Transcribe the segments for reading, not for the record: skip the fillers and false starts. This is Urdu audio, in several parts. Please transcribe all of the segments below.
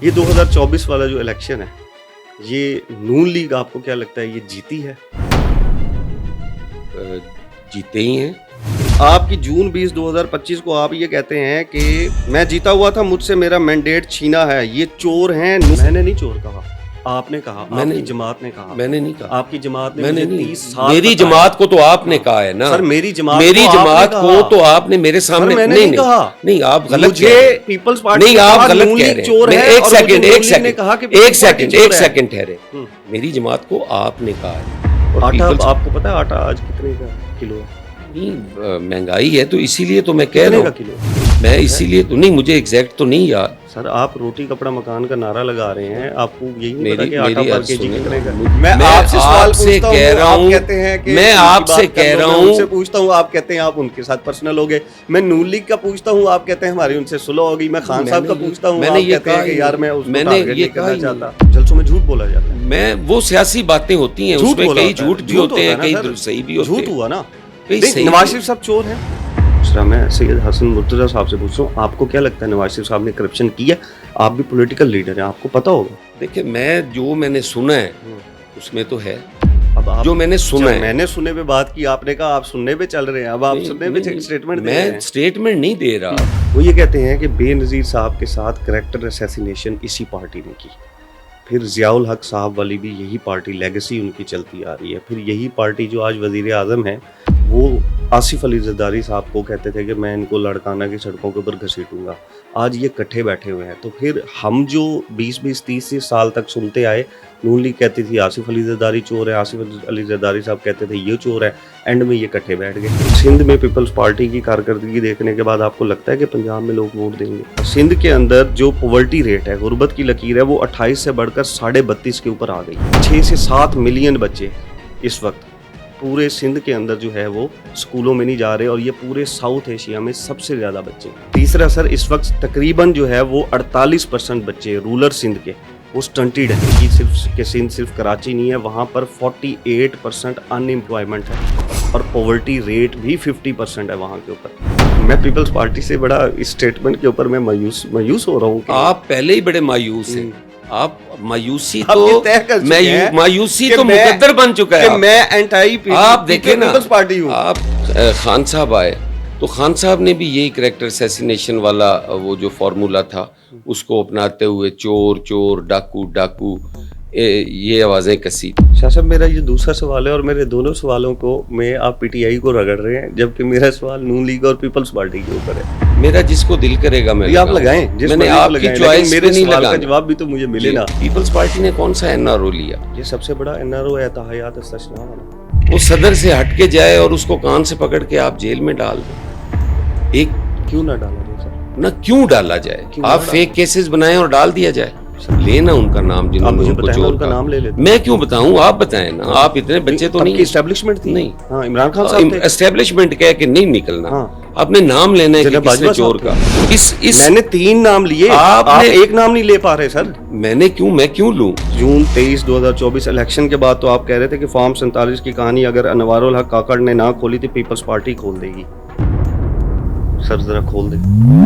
یہ 2024 والا جو الیکشن ہے یہ نون لیگ آپ کو کیا لگتا ہے یہ جیتی ہے؟ جیتے ہی ہیں. آپ کی جون 20 2025 کو آپ یہ کہتے ہیں کہ میں جیتا ہوا تھا, مجھ سے میرا مینڈیٹ چھینا ہے, یہ چور ہیں. میں نے نہیں چور کہا, آپ نے کہا, آپ کی جماعت نے کہا. میں نے نہیں کہا. آپ کی جماعت نے مجھے 30 سال میری جماعت کو تو آپ نے کہا ہے نا. سر میری جماعت کو تو آپ نے میرے سامنے نہیں کہا. نہیں آپ غلط کہہ رہے ہیں. پیپلز پارٹی نہیں آپ غلط کہہ رہے ہیں. ایک سیکنڈ ٹھہرے. میری جماعت کو آپ نے کہا ہے. آٹا آپ کو پتا ہے آٹا آج کتنے کا کلو ہے؟ مہنگائی ہے تو اسی لیے تو میں کہہ رہا ہوں. میں اسی لیے تو نہیں, مجھے ایگزیکٹ تو نہیں یاد. سر آپ روٹی کپڑا مکان کا نعرہ لگا رہے ہیں, آپ کو یہی نہیں پتا کہ آٹا میری پر کے جی کتنے کا. میں آپ سے سوال پوچھتا ہوں, کہہ رہا ہوں, آپ کہتے ہیں کہ میں آپ سے کہہ رہا ہوں, ان سے پوچھتا ہوں, آپ کہتے ہیں آپ ان کے ساتھ پرسنل ہو گئے. میں نون لیگ کا پوچھتا ہوں, آپ کہتے ہیں ہماری ان سے صلح ہو گئی. میں خان صاحب کا پوچھتا ہوں, آپ کہتے ہیں کہ یار میں اس کو ٹارگیٹ نہیں کرنا چاہتا. جلسوں میں جھوٹ بولا جاتا ہے. میں وہ سیاسی باتیں ہوتی ہیں, اس میں کئی جھوٹ بھی ہوتے ہیں, کئی صحیح بھی ہوتے ہیں. جھوٹ ہوا نا. نواز شریف صاحب چور ہیں. دوسرا میں سید حسن مرتضیٰ صاحب سے پوچھ رہا ہوں, آپ کو کیا لگتا ہے نواز شریف صاحب نے کرپشن کیا؟ آپ بھی پولیٹیکل لیڈر ہیں, آپ کو پتا ہوگا. دیکھیں میں نے سنا ہے اس میں تو ہے. اب جو میں نے سنا ہے, میں نے سننے پہ بات کی, آپ نے کہا آپ سننے پہ چل رہے ہیں. اب آپ سننے پہ اسٹیٹمنٹ دے رہے ہیں. میں اسٹیٹمنٹ نہیں دے رہا. وہ یہ کہتے ہیں کہ بے نظیر صاحب کے ساتھ کریکٹر اسیسینیشن اسی پارٹی نے کی. پھر ضیاء الحق صاحب والی بھی یہی پارٹی لیگیسی ان کی چلتی آ رہی ہے. پھر یہی پارٹی جو آج وزیر اعظم ہے وہ آصف علی زرداری صاحب کو کہتے تھے کہ میں ان کو لڑکانہ کی سڑکوں کے اوپر گھسیٹوں گا. آج یہ کٹھے بیٹھے ہوئے ہیں. تو پھر ہم جو 20-30 سال تک سنتے آئے, نون لیگ کہتی تھی آصف علی زرداری چور ہے, آصف علی زرداری صاحب کہتے تھے یہ چور ہے, اینڈ میں یہ کٹھے بیٹھ گئے. سندھ میں پیپلز پارٹی کی کارکردگی دیکھنے کے بعد آپ کو لگتا ہے کہ پنجاب میں لوگ ووٹ دیں گے؟ سندھ کے اندر جو پاورٹی ریٹ ہے, غربت کی لکیر ہے, وہ 28 سے بڑھ کر 32.5 کے اوپر آ گئی. 6 سے 7 ملین بچے اس وقت پورے سندھ کے اندر جو ہے وہ اسکولوں میں نہیں جا رہے, اور یہ پورے ساؤتھ ایشیا میں سب سے زیادہ بچے. تیسرا سر, اس وقت تقریباً جو ہے وہ 48% بچے رولر سندھ کے وہ سٹنٹیڈ ہیں. سندھ صرف کراچی نہیں ہے, وہاں پر 48% ان امپلائمنٹ ہے, اور پاورٹی ریٹ بھی 50% ہے وہاں کے اوپر. میں پیپلز پارٹی سے بڑا اس اسٹیٹمنٹ کے اوپر میں مایوس ہو رہا ہوں. آپ پہلے ہی بڑے مایوس ہیں. آپ مایوسی تو مقدر بن چکا ہے. میں اینٹائی آپ دیکھیں نا, آپ خان صاحب آئے تو خان صاحب نے بھی یہی کریکٹر اسیسینیشن والا وہ جو فارمولا تھا اس کو اپناتے ہوئے چور چور ڈاکو ڈاکو یہ آوازیں کسی. شاہ صاحب میرا یہ دوسرا سوال ہے, اور میرے دونوں سوالوں کو میں آپ پی ٹی آئی کو رگڑ رہے ہیں, جبکہ میرا سوال نون لیگ اور پیپلز پارٹی کے اوپر ہے. میرا جس کو دل کرے گا میں آپ لگائیں, میں نے آپ کی چوائس میرے سوال کا جواب بھی تو مجھے ملے نا. پیپلز پارٹی نے کون سا این آر او لیا؟ یہ سب سے بڑا این آر او ہے تحیات استثناء والا. وہ صدر سے ہٹ کے جائے اور اس کو کان سے پکڑ کے آپ جیل میں ڈال دیں. ایک کیوں نہ ڈالا جائے سر؟ نہ کیوں ڈالا جائے, آپ فیک کیسز بنائیں اور ڈال دیا جائے. لینا ان کا نام, جنہوں نے ان کو چور کا نام لے لیتے. میں کیوں بتاؤں, آپ بتائیں نا. آپ اتنے بچے تو نہیں. اسٹیبلشمنٹ تھی نہیں, ہاں عمران خان صاحب اسٹیبلشمنٹ کہہ کے نہیں نکلنا. اپنے نام لینا ہے کہ کس نے چور کا. میں نے 3 نام لیے, آپ ایک نام نہیں لے پا رہے سر. میں کیوں لوں؟ جون 23 2024 الیکشن کے بعد تو آپ کہہ رہے تھے کہ فارم 47 کی کہانی اگر انوار الحق کاکڑ نے نہ کھولی تو پیپلز پارٹی کھول دے گی. سر ذرا کھول دیں.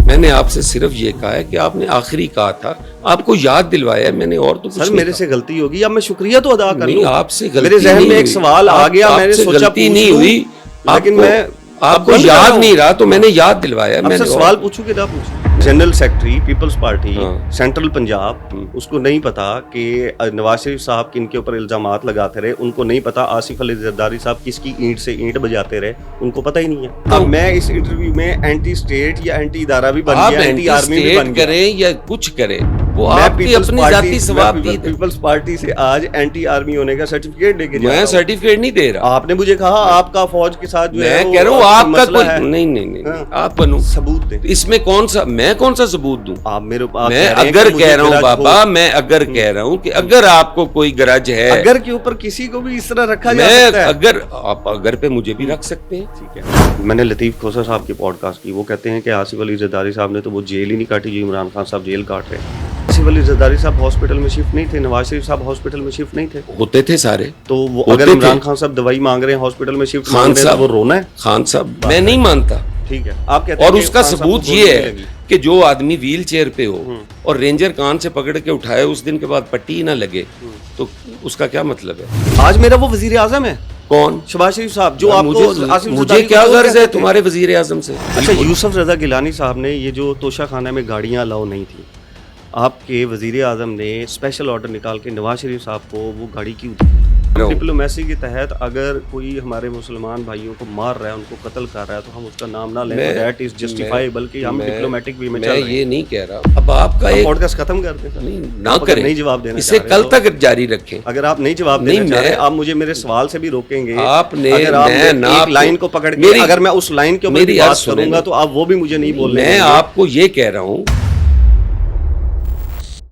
میں نے آپ سے صرف یہ کہا ہے کہ آپ نے آخری کہا تھا, آپ کو یاد دلوایا ہے میں نے, اور تو سر میرے سے غلطی ہوگی, اب میں شکریہ تو ادا کر لوں. آپ سے غلطی میرے ذہن میں ایک سوال آ گیا, میں نے سوچا غلطی نہیں ہوئی, لیکن میں آپ کو یاد نہیں رہا تو میں نے یاد دلوایا. میں سوال پوچھوں کہ نہ پوچھوں. General secretary Peoples Party central Punjab, اس کو نہیں پتا کہ نواز شریف صاحب کن کے اوپر الزامات لگاتے رہے, ان کو نہیں پتا آصف علی زرداری صاحب کس کی اینٹ سے اینٹ بجاتے رہے, ان کو پتہ ہی نہیں ہے. اب میں اس انٹرویو میں اینٹی اسٹیٹ یا اینٹی ادارہ بھی بن گیا, اینٹی آرمی بھی بن گیا. کریں یا کچھ کریں, وہ آپ کی اپنی ذاتی ثوابدید. پیپلز پارٹی سے آج اینٹی آرمی ہونے کا سرٹیفکیٹ لے کے میں سرٹیفکیٹ نہیں دے رہا. آپ نے مجھے کہا آپ کا فوج کے ساتھ جو ہے, میں کہہ رہا ہوں آپ کا کوئی نہیں, آپ بنو ثبوت دیں. اس میں میں کون سا ثبوت دوں؟ میں اگر کہہ رہا ہوں بابا, میں اگر کہہ رہا ہوں کہ اگر آپ کو کوئی گرج ہے, اگر کے اوپر کسی کو بھی اس طرح رکھا جا سکتا ہے, اگر آپ اگر پہ مجھے بھی رکھ سکتے ہیں. ٹھیک ہے. میں نے لطیف کھوسا صاحب کی پوڈ کاسٹ کی, وہ کہتے ہیں کہ آصف علی زرداری صاحب نے تو وہ جیل ہی نہیں کاٹی جو عمران خان صاحب جیل کاٹ رہے ہیں. آصف علی زرداری صاحب ہاسپٹل میں شفٹ نہیں تھے, نواز شریف صاحب ہاسپٹل میں شفٹ نہیں تھے. ہوتے تھے سارے. تو وہ اگر عمران خان صاحب دوائی مانگ رہے ہیں ہاسپٹل میں شفٹ, خان صاحب وہ رونا ہے. خان صاحب میں نہیں مانتا, ٹھیک ہے آپ کہتے ہیں اور کہ اس کا خان صاحب ثبوت کو یہ گولی ہے لگی۔ کہ جو آدمی ویل چیئر پہ ہو اور رینجر کان سے پکڑ کے اٹھائے اس دن کے بعد پٹی ہی نہ لگے تو اس کا کیا مطلب ہے؟ آج میرا وہ وزیر اعظم ہے کون؟ شہباز شریف صاحب، جو آپ کو آصف مجھے زرداری کیا کو غرض کہتے ہے تھے۔ تمہارے وزیر اعظم سے؟ اچھا یوسف رضا گیلانی صاحب نے یہ جو توشہ خانہ میں گاڑیاں الاؤ نہیں تھیں، آپ کے وزیر اعظم نے اسپیشل آرڈر نکال کے نواز شریف صاحب کو وہ گاڑی کیوں دی؟ ڈپلومیسی کے تحت اگر کوئی ہمارے مسلمان بھائیوں کو مار رہا ہے، ان کو قتل کر رہا ہے تو ہم اس کا نام نہ لیں، دیٹ از جسٹیفائیبل کہ ہم ڈپلومیٹک وے میں چل رہے ہیں۔ میں یہ نہیں کہہ رہا، اب آپ کا ایک پوڈ کاسٹ ختم کر دیں، نہ کریں، نہیں جواب دینا اسے چاہ رہے کل تو تک جاری رکھیں۔ اگر آپ نہیں جواب دینا چاہ رہے آپ مجھے میرے سوال سے بھی روکیں گے، آپ نے اگر آپ ایک لائن کو پکڑ کے اگر میں اس لائن کے اوپر بات کروں گا تو آپ وہ بھی مجھے نہیں بولنے میں آپ کو یہ کہہ رہا ہوں